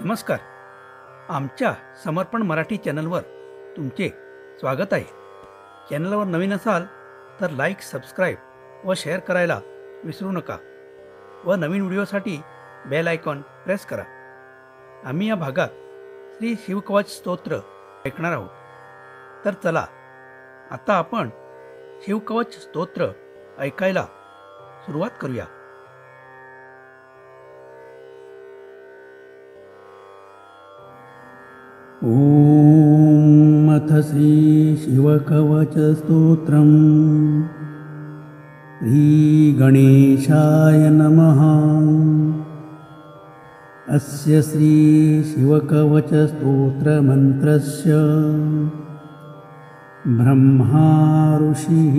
नमस्कार. आमच्या समर्पण मराठी चॅनलवर तुमचे स्वागत आहे. चॅनलवर नवीन असाल तर लाईक, सबस्क्राईब व शेअर करायला विसरू नका व नवीन व्हिडिओसाठी बेल आयकॉन प्रेस करा. आम्ही या भागात श्री शिवकवच स्तोत्र ऐकणार आहोत. तर चला आता आपण शिवकवच स्तोत्र ऐकायला सुरुवात करूया. ॐ अथ श्री शिवकवच स्तोत्रम्. श्रीगणेशाय नमः. अस्य श्री शिवकवच स्तोत्रमन्त्रस्य ब्रह्मा ऋषिः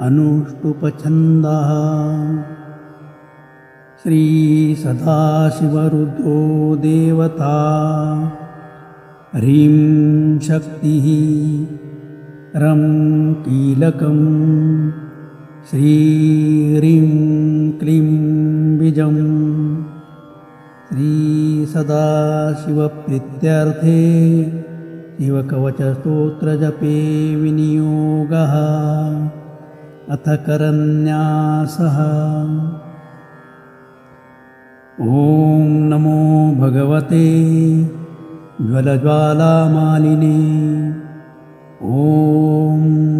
अनुष्टुप्छन्दः श्री सदाशिवरुद्रो देवता ह्रीं शक्तिः रं कीलकं श्री ह्रीं क्लीं बीजं श्री सदाशिवप्रीत्यर्थे शिवकवचस्तोत्रजपे विनियोगः. अथ करन्यासः. ॐ नमो भगवते ज्वलज्वालामालिने. ॐ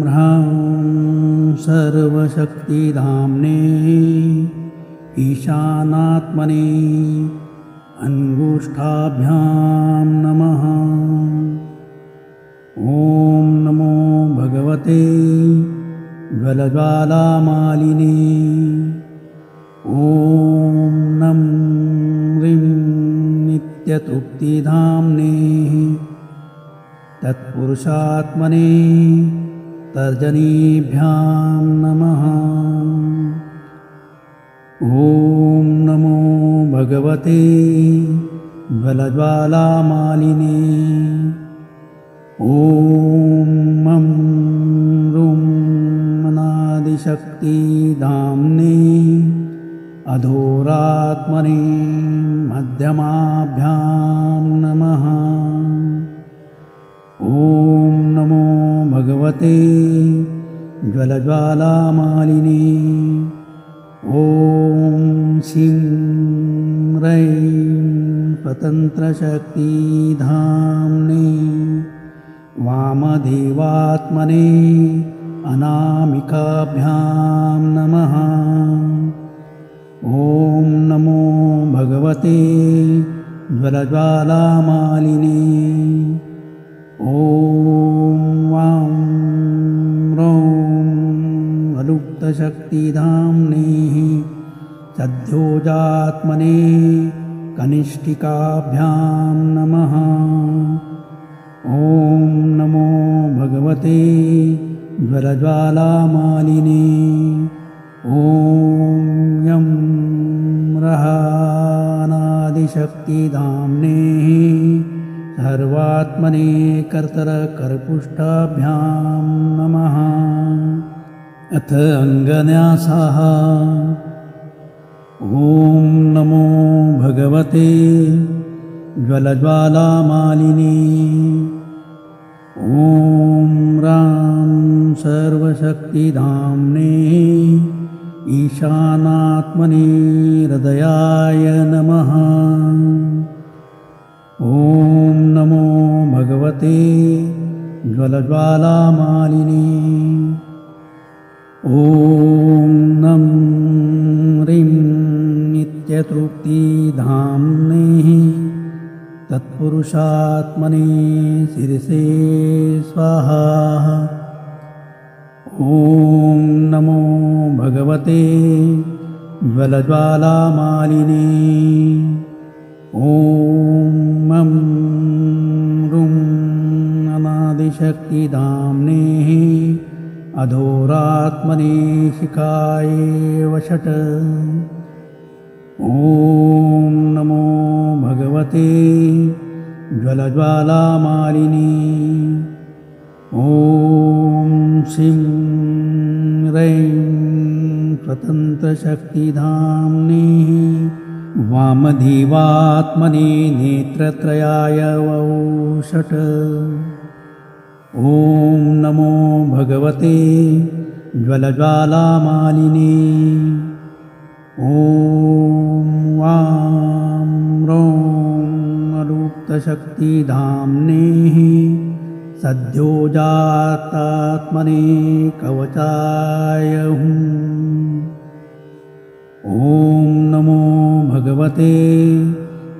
ह्रां सर्वशक्तिधाम्ने ईशानात्मने अंगुष्ठाभ्यां नमः. ॐ नमो भगवते ज्वलज्वालामालिने. ॐ नं ह्रीं नित्यतृप्तिधाम्ने तत्पुरुषात्मने तर्जनीभ्यां नमः. ॐ नमो भगवते ज्वलज्वालामालिने. ॐ मं ह्रूं अनादिशक्तिधाम्ने अधोरात्मने मध्यमाभ्यां नमः. ॐ नमो भगवते ज्वलज्वालामालिने. ॐ शिं ह्रैं स्वतन्त्रशक्तिधाम्ने वामदेवात्मने अनामिकाभ्यां नमः. ॐ नमो भगवते ज्वलज्वालामालिने. ॐ वां रौं अलुप्तशक्तिधाम्ने सद्योजात्मने कनिष्ठिकाभ्यां नमः. ॐ नमो भगवते ज्वलज्वालामालिने. ॐ यं रहानादिशक्तिधाम्ने सर्वात्मने कर्तरकरपुष्टाभ्यां नमः. अथ अङ्गन्यासः. ॐ नमो भगवते ज्वलज्वालामालिने. ॐ ह्रां सर्वशक्तिधाम्ने ईशानात्मने हृदयाय नमः. ॐ नमो भगवते ज्वलज्वालामालिने. ॐ नं ह्रीं नित्यतृप्तिधाम्ने तत्पुरुषात्मने शिरसे स्वाहा. ॐ नमो भगवते ज्वलज्वालामालिने. ॐ मं ह्रूं अनादिशक्तिधाम्ने अधोरात्मने शिखाये वषट्. ॐ नमो भगवते ज्वलज्वालामालिने. ॐ शिं ह्रैं स्वतन्त्रशक्तिधाम्ने वामदेवात्मने नेत्रत्रयाय वौषट्। ॐ नमो भगवते ज्वलज्वालामालिने। ॐ वां रौं अलुप्तशक्तिधाम्नेः सद्योजातात्मने कवचाय हुम्। ॐ नमो भगवते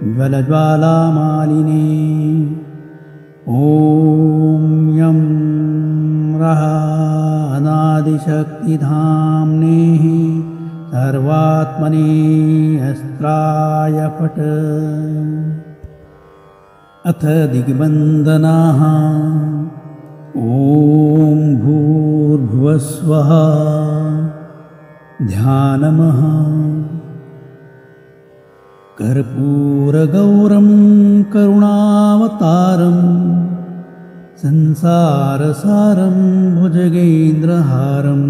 ज्वलज्वालामालिने। ॐ यं रः अनादिशक्तिधाम्नेः सर्वात्मने अस्त्राय फट्। अथ दिग्बन्धनाः। ॐ भूर्भुवस्वः। ध्यानमः। कर्पूरगौरं करुणावतारं संसारसारं भुजगेन्द्रहारं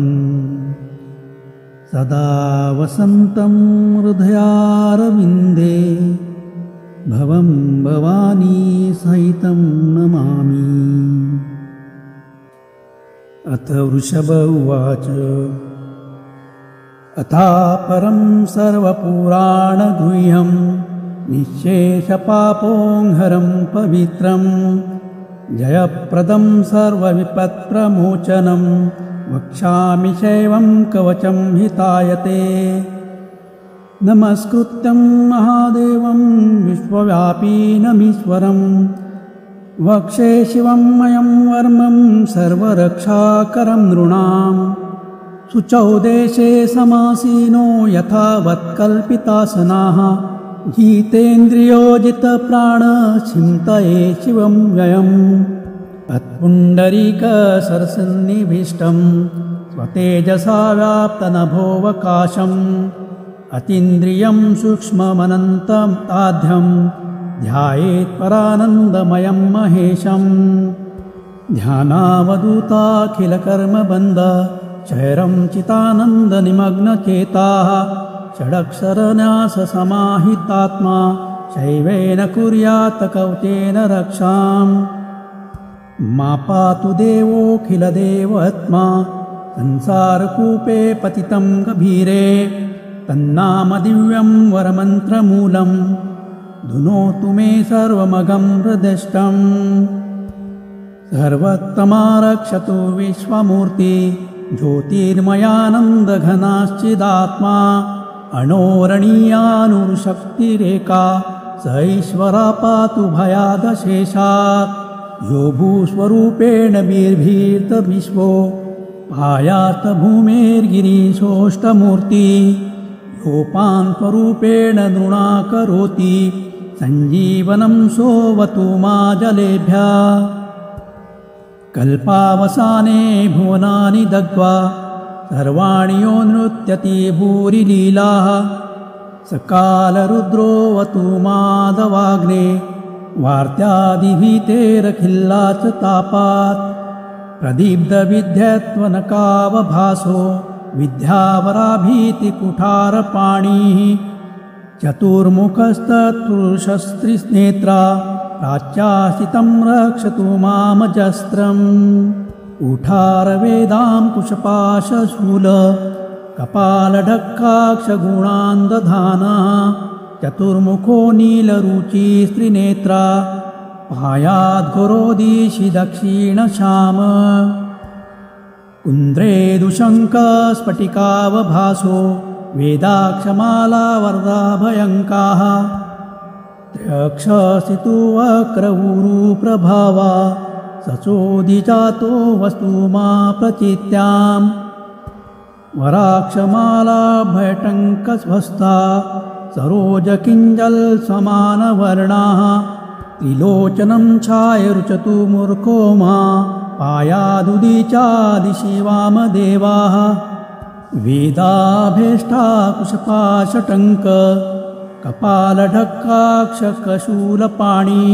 सदा वसन्तं हृदयारविन्दे भवं भवानी सहितं नमामि। अथ वृषभ उवाच। अथा परं सर्वपुराणगुह्यं निःशेषपापोऽहरं पवित्रं जयप्रदं सर्वविपत्प्रमोचनं वक्ष्यामि शैवं कवचं हितायते। नमस्कृत्यं महादेवं विश्वव्यापिनमीश्वरं वक्षे शिवं मयं वर्मं सर्वरक्षाकरं नृणाम्। शुचौ देशे समासीनो यथावत्कल्पितासनाः जितेन्द्रियोजितप्राणचिन्तये शिवं व्ययम्। तत्पुण्डरीकसरसन्निभीष्टं स्वतेजसा व्याप्तनभोऽवकाशम् अतीन्द्रियं सूक्ष्ममनन्तं ताध्यं ध्यायेत् परानन्दमयं महेशम्। ध्यानावधूताखिलकर्मबन्ध शैरं चितानन्दनिमग्नचेताः षडक्षरन्याससमाहितात्मा शैवेन कुर्यात् कवचेन रक्षाम्। मा पातु देवोऽखिलदेवात्मा संसारकूपे पतितं गभीरे तन्नाम दिव्यं वरमन्त्रमूलं धुनोतु मे सर्वमगं हृदिष्टम्। सर्वोत्तमा रक्षतु विश्वमूर्ति ज्योतिर्मयानन्दघनाश्चिदात्मा अणोरणीयानुशक्तिरेका स ईश्वरा पातु भयादशेषात्। यो भूस्वरूपेण बिर्भीर्तविश्वो पायात्तभूमेर्गिरीशोऽष्टमूर्ति योपान्स्वरूपेण नृणाकरोति सञ्जीवनं सोऽवतु मा जलेभ्यः। कल्पावसाने भुवनानि दग्ध्वा सर्वाणि यो नृत्यति भूरि लीलाः सकालरुद्रोऽवतु माधवाग्ने वार्त्यादिभीतेरखिल्ला च तापात्। प्रदीप्तविद्यत्वनकावभासो विद्यावराभीतिकुठारपाणिः चतुर्मुखस्तत्पुरुषस्त्रिनेत्रा प्राच्यासितं रक्षतु मामजस्त्रम्। कुठारवेदां कुशपाशशूल कपालढक्काक्षगुणान्दधानः चतुर्मुखो नीलरुचिस्त्रिनेत्रा पायाद्घोरोदिशि दक्षिणश्याम। कुन्द्रेदुशङ्खस्फटिकावभासो वेदाक्षमालावरदाभयङ्काः त्र्यक्षसितु वक्रऊरुप्रभावा सचोदिजातो वस्तु मा प्रचित्याम्। वराक्षमालाभयटङ्कस्वस्था सरोजकिञ्जल्समानवर्णाः त्रिलोचनं छायरुचतु मूर्खो मा पायादुदीचादिशि वामदेवाः। वेदाभेष्टा कुशपाशटङ्क कपालढक्काक्षकशूलपाणि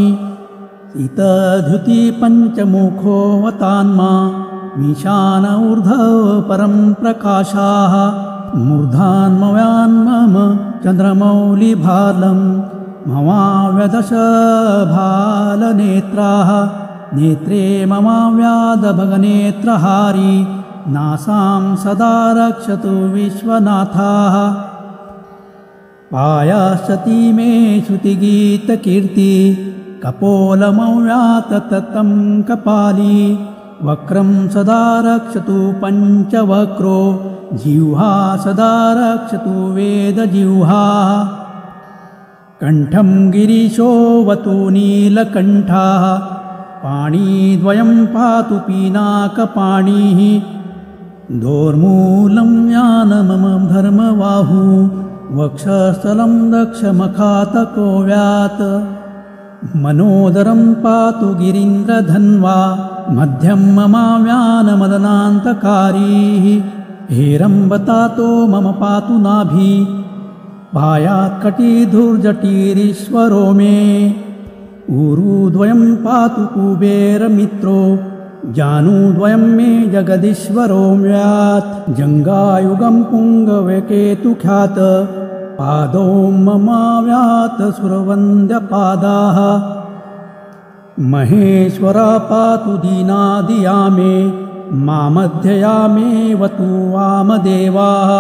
शीतधृति पञ्चमुखोऽवतान्मा मीशान ऊर्ध्व परं प्रकाशाः मूर्धान्मव्यान्मम चन्द्रमौलिभालं ममाव्यदशभालनेत्राः नेत्रे ममाव्यादभगनेत्रहारी नासां सदा रक्षतु विश्वनाथाः पायाश्चति मे श्रुतिगीतकीर्ति कपोलमव्यातततं कपाली वक्रं सदा रक्षतु पञ्चवक्रो जिह्वा सदा रक्षतु वेदजिह्वा कण्ठं गिरीशोऽवतु नीलकण्ठाः पाणिद्वयं पातु पीनाकपाणिः दोर्मूलं यानमम धर्मबाहु वक्षस्थलं दक्षमखातको व्यात् मनोदरं पातु गिरीन्द्रधन्वा मध्यं ममाव्यानमदनान्तकारीः हेरम्बतातो मम पातु नाभि पायात्कटिधुर्जटिरीश्वरो मे ऊरुद्वयं पातु कुबेरमित्रो जानूद्वयं मे जगदीश्वरो व्यात् जङ्गायुगं पुङ्गवकेतुख्यात पादौ ममाव्यात् सुरवन्द्यपादाः महेश्वरा पातु दीनादिया मे मामध्यया मे वतु वामदेवाः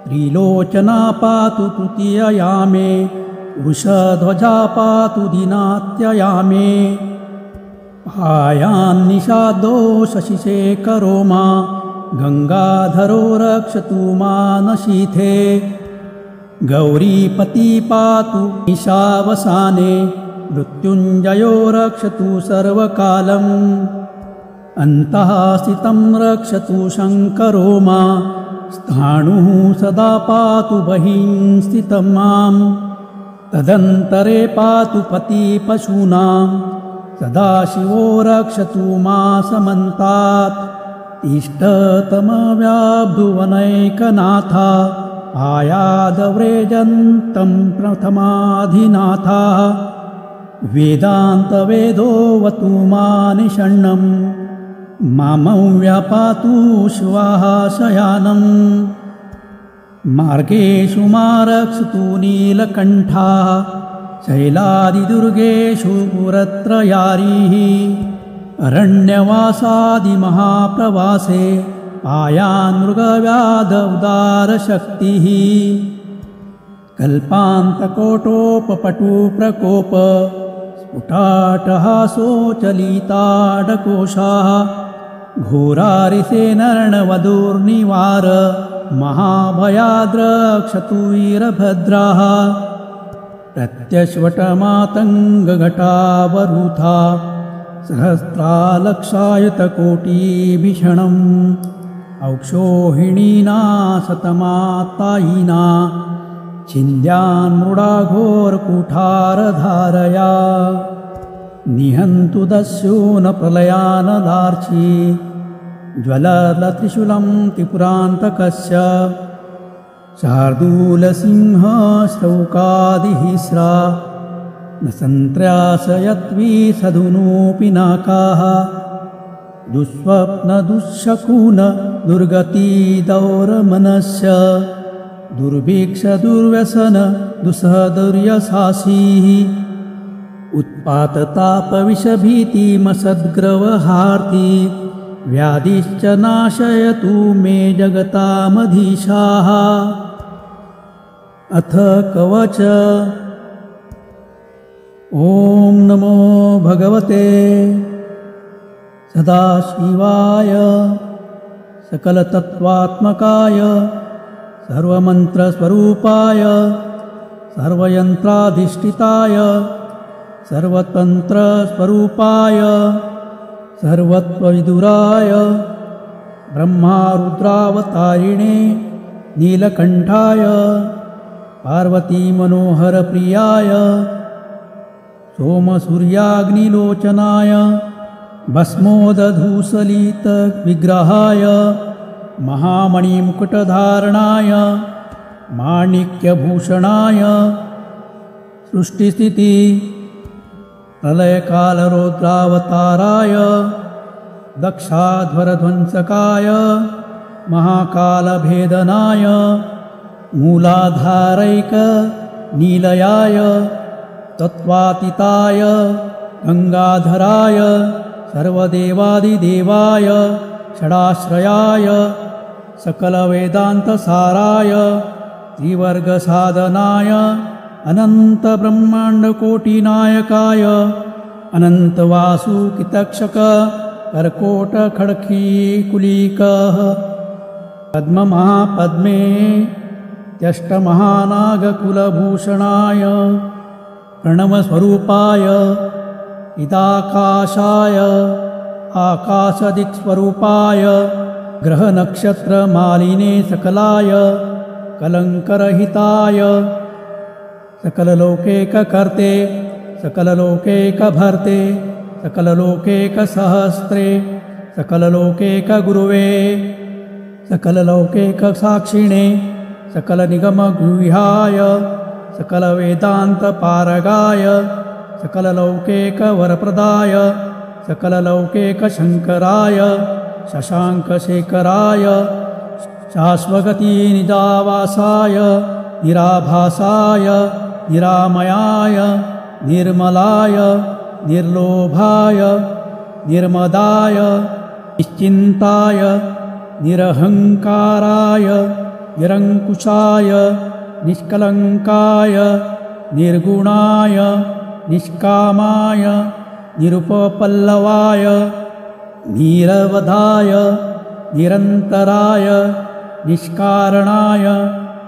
त्रिलोचना पातु तृतीयया मे वृषध्वजा पातु दीनात्यया मे आयान्निषादो शशिशेखरो मा गङ्गाधरो रक्षतु मानशीथे गौरीपति पातु ईशावसाने मृत्युञ्जयो रक्षतु सर्वकालम् अन्तः स्थितं रक्षतु शङ्करो मा स्थाणुः सदा पातु बहिं स्थितं माम् तदन्तरे पातु पतिपशूनां सदाशिवो रक्षतु मा समन्तात् इष्टतमव्याभुवनैकनाथा आयादव्रेजन्तं प्रथमाधिनाथः वेदान्तवेदोऽवतु मा निषण्णं मामव्यापातु श्वाः शयानम् मार्गेषु मा रक्षतु नीलकण्ठाः शैलादिदुर्गेषु पुरत्रयारीः अरण्यवासादिमहाप्रवासे आयान्मृगव्याध उदारशक्तिः कल्पान्तकोटोपपटुप्रकोप स्फुटाटहासोचलिताडकोशाः घोरारिसेनर्णवधूर्निवार महाभयाद्रक्षतु वीरभद्राः प्रत्यश्वटमातङ्गघटावरुथा सहस्रालक्षायुतकोटिभीषणम् औक्षोहिणीना शतमात्तायिना छिन्द्यान्मृडाघोरकुठारधारया निहन्तु दस्यूनप्रलयानदार्ची ज्वलत्रिशूलं त्रिपुरान्तकस्य शार्दूलसिंहश्रौकादिहिस्रा न सन्त्र्यासयत्विसधुनोऽपिनाकाः दुःस्वप्नदुःशकून दुर्गतिदौरमनस्य दुर्भिक्षदुर्व्यसन दुःसदुर्यसासीः उत्पाततापविषभीतिमसद्ग्रवहार्ति व्याधिश्च नाशयतु मे जगतामधीशाः अथ कवच ॐ नमो भगवते सदाशिवाय सकलतत्त्वात्मकाय सर्वमन्त्रस्वरूपाय सर्वयन्त्राधिष्ठिताय सर्वतन्त्रस्वरूपाय सर्वत्वविदुराय ब्रह्मारुद्रावतारिणे नीलकण्ठाय पार्वतीमनोहरप्रियाय सोमसूर्याग्निलोचनाय भस्मोदधूसलितविग्रहाय महामणिमुकुटधारणाय माणिक्यभूषणाय सृष्टिस्थिति प्रलयकालरौद्रावताराय दक्षाध्वरध्वंसकाय महाकालभेदनाय मूलाधारैक नीलयाय तत्त्वातीताय गंगाधराय सर्वदेवादिदेवाय षडाश्रयाय सकलवेदान्तसाराय त्रिवर्गसाधनाय अनन्तब्रह्माण्डकोटिनायकाय अनन्तवासुकितक्षक कर्कोटखड्गीकुलीकः पद्ममहापद्मे त्यष्टमहानागकुलभूषणाय प्रणवस्वरूपाय इदाकाशाय आकाशदिक्स्वरूपाय ग्रहनक्षत्रमालिने सकलाय कलङ्करहिताय सकललोकैककर्ते सकललोकैकभर्ते सकललोकैकसहस्रे सकललोकैकगुरुवे सकललोकैकसाक्षिणे सकलनिगमगुह्याय सकलवेदान्तपारगाय सकललौकैकवरप्रदाय सकललौकैकशङ्कराय शशाङ्कशेखराय शाश्वगतिनिजावासाय निराभासाय निरामयाय निर्मलाय निर्लोभाय निर्मदाय निश्चिन्ताय निरहङ्काराय निरङ्कुशाय निष्कलङ्काय निर्गुणाय निष्कामाय निरुपपल्लवाय निरवधाय निरन्तराय निष्कारणाय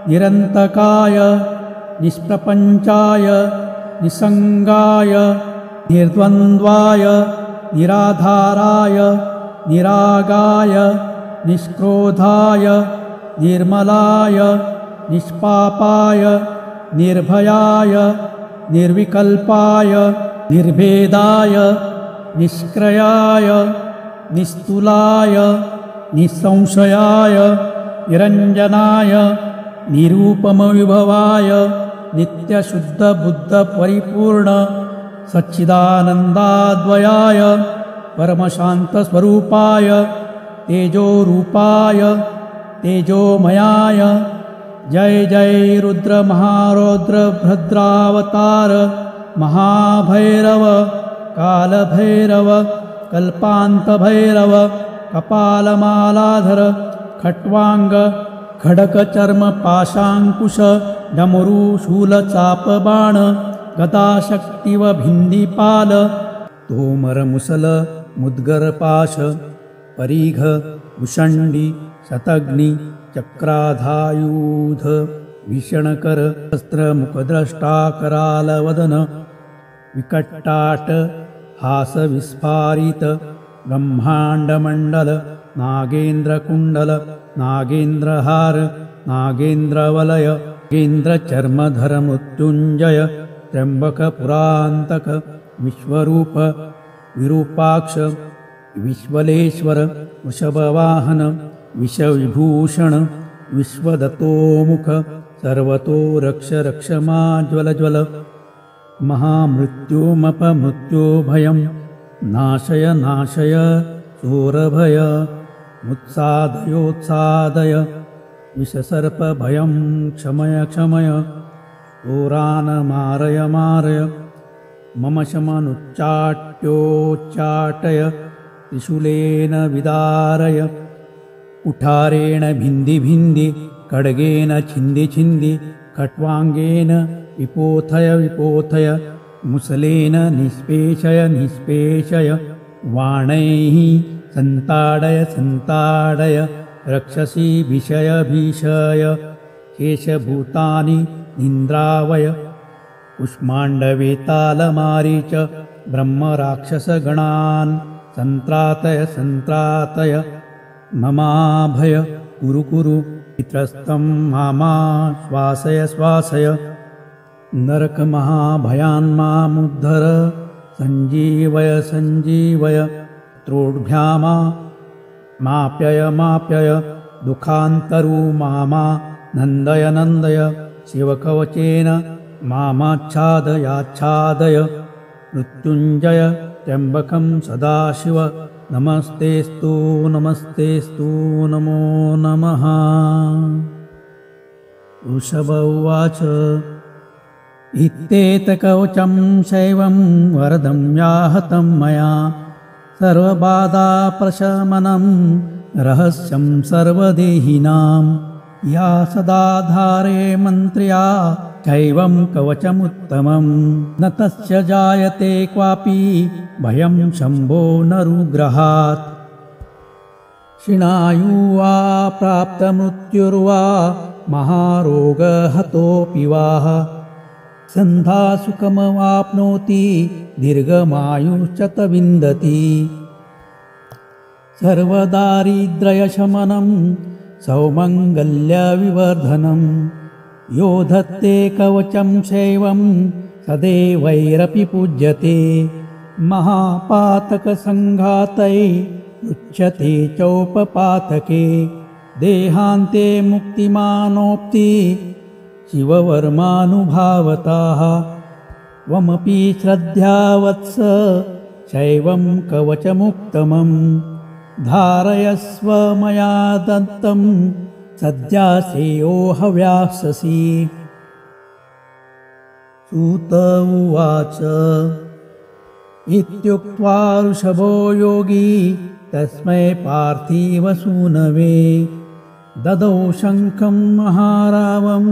निरन्तकाय निष्प्रपञ्चाय निसङ्गाय निर्द्वन्द्वाय निराधाराय निरागाय निष्क्रोधाय निर्मलाय निष्पापाय निर्भयाय निर्विकल्पाय निर्भेदाय निष्क्रियाय निस्तुलाय निसंशयाय निरञ्जनाय निरूपमविभवाय नित्यशुद्धबुद्धपरिपूर्ण सच्चिदानन्दाद्वयाय परमशान्तस्वरूपाय तेजोरूपाय तेजोमयाय जय जय रुद्रमहारौद्रभद्रावतार महाभैरव कालभैरव कल्पान्तभैरव कपालमालाधर खट्वांग खडकचर्मपाशाङ्कुश डमरुशूलचापबाण गदाशक्तिव भिन्दिपाल तोमरमुसल मुद्गरपाश परीघ उषण्डी शतग्नि चक्राधायूध भीषणकर शस्त्रमुखद्रष्टाकरालवदन विकट्टाट हासविस्फारित ब्रह्माण्डमण्डल नागेन्द्रकुण्डल नागेन्द्रहार नागेन्द्रवलय नागेन्द्रचर्मधर मृत्युञ्जय त्र्यम्बकपुरान्तक विश्वरूप विरूपाक्ष विश्वलेश्वर वृषभवाहन विषविभूषण विश्वदत्तोमुख सर्वतो रक्ष रक्ष मा ज्वल ज्वल महामृत्युमपमृत्युभयं नाशय नाशय चोरभय मुत्सादयोत्सादय विषसर्पभयं क्षमय क्षमय चोरान् मारय मारय मम शमनुच्चाट्योच्चाटय त्रिशूलेन विदारय कुठारेण भिन्धि भिन्धि खड्गेन छिन्दि छिन्दि खट्वाङ्गेन विपोथय विपोथय मुसलेन निष्पेषय निष्पेषय वाणैः सन्ताडय सन्ताडय रक्षसि भीषय भीषय शेषभूतानि निन्द्रावय कुष्माण्डवेतालमारीच ब्रह्मराक्षसगणान् सन्त्रातय सन्त्रातय ममाभय कुरु कुरु इत्रस्तं मामा श्वासय श्वासय नरकमहाभयान्मामुद्धर सञ्जीवय सञ्जीवय त्रोढ्भ्यामा माप्यय माप्यय दुःखान्तरू मामा नन्दय नन्दय शिवकवचेन मामाच्छादयाच्छादय मृत्युञ्जय त्र्यम्बकं सदाशिव नमस्तेस्तु नमस्तेस्तु नमो नमः। वृषभ उवाच इत्येतकवचं शैवं वरदं याहतं मया सर्वबाधाप्रशमनं रहस्यं सर्वदेहिनां या सदा धारे मन्त्र्या शैवं कवचमुत्तमं न तस्य जायते क्वापि भयं शम्भो नरुग्रहात् क्षीणायुर्वा प्राप्तमृत्युर्वा महारोगहतोऽपि वा सन्धासुखमवाप्नोति दीर्घमायुश्च विन्दति सर्वदारिद्र्यशमनं सौमङ्गल्यविवर्धनं यो धत्ते कवचं शैवं सदैवैरपि पूज्यते महापातकसङ्घातै उच्यते चौपपातके देहान्ते मुक्तिमानोक्ति शिववर्मानुभावताः त्वमपि श्रद्धावत्स शैवं कवचमुत्तमं धारयस्व मया दत्तं सद्यासेयो हव्याससि। सूत उवाच इत्युक्त्वा ऋषभो योगी तस्मै पार्थिवसूनवे ददौ शङ्खं महारावं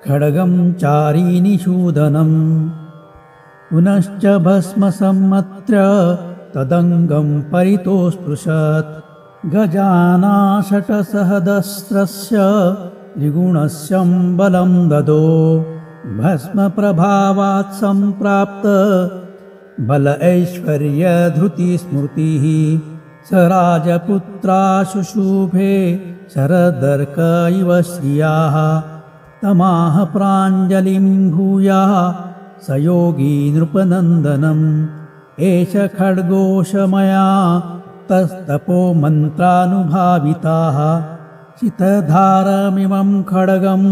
खड्गं चारीनिषूदनं पुनश्च भस्मसम्मत्र्य तदङ्गं परितोस्पृशत् गजानाशटसहस्रस्य द्विगुणस्य बलं ददो भस्मप्रभावात् सम्प्राप्त बल ऐश्वर्यधृतिस्मृतिः स राजपुत्राशुशुभे शरदर्क इव श्रियाः तमाह प्राञ्जलिं भूयाः स योगी नृपनन्दनम् एष खड्गोशमया तस्तपो मन्त्रानुभाविताः शितधारमिमं खड्गं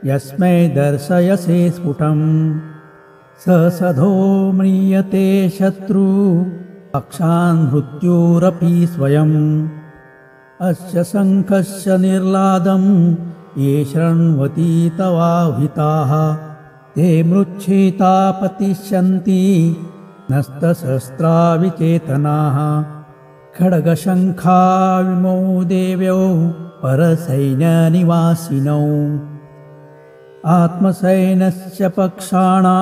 यस्मै दर्शयसे स्फुटम् स सधो म्रियते शत्रु अक्षान् मृत्युरपि स्वयम् अस्य शङ्खस्य निर्लादं ये शृण्वति तवाहिताः ते मृच्छिता पतिष्यन्ति नस्तशस्त्रा विचेतनाः खड्गशङ्खाविमौ देव्यौ परसैन्यनिवासिनौ आत्मसैन्यस्य पक्षाणा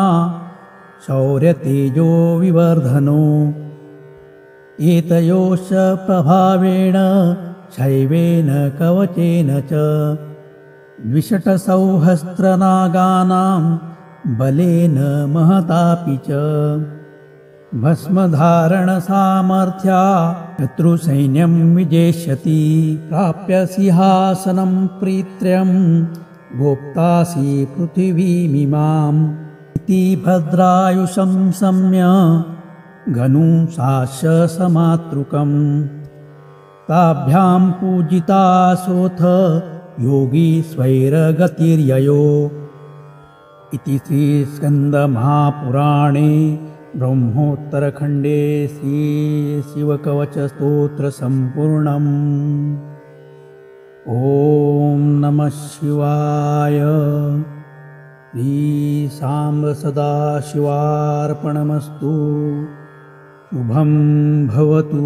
शौर्यतेजो विवर्धनो एतयोश्च प्रभावेण शैवेन कवचेन च द्विषट्सहस्रनागानां बलेन महतापि च भस्मधारणसामर्थ्या शत्रुसैन्यं विजेष्यति प्राप्य सिंहासनं प्रीत्र्यं गोप्तासि पृथिवीमिमाम् इति भद्रायुषं सम्य गनुशास्य समातृकम् ताभ्यां पूजितासोऽथ योगी स्वैरगतिर्ययो इति श्रीस्कन्दमहापुराणे ब्रह्मोत्तरखण्डे श्रीशिवकवचस्तोत्रसम्पूर्णम्। ॐ नमः शिवाय। श्रीशाम्ब सदाशिवार्पणमस्तु। शुभं भवतु।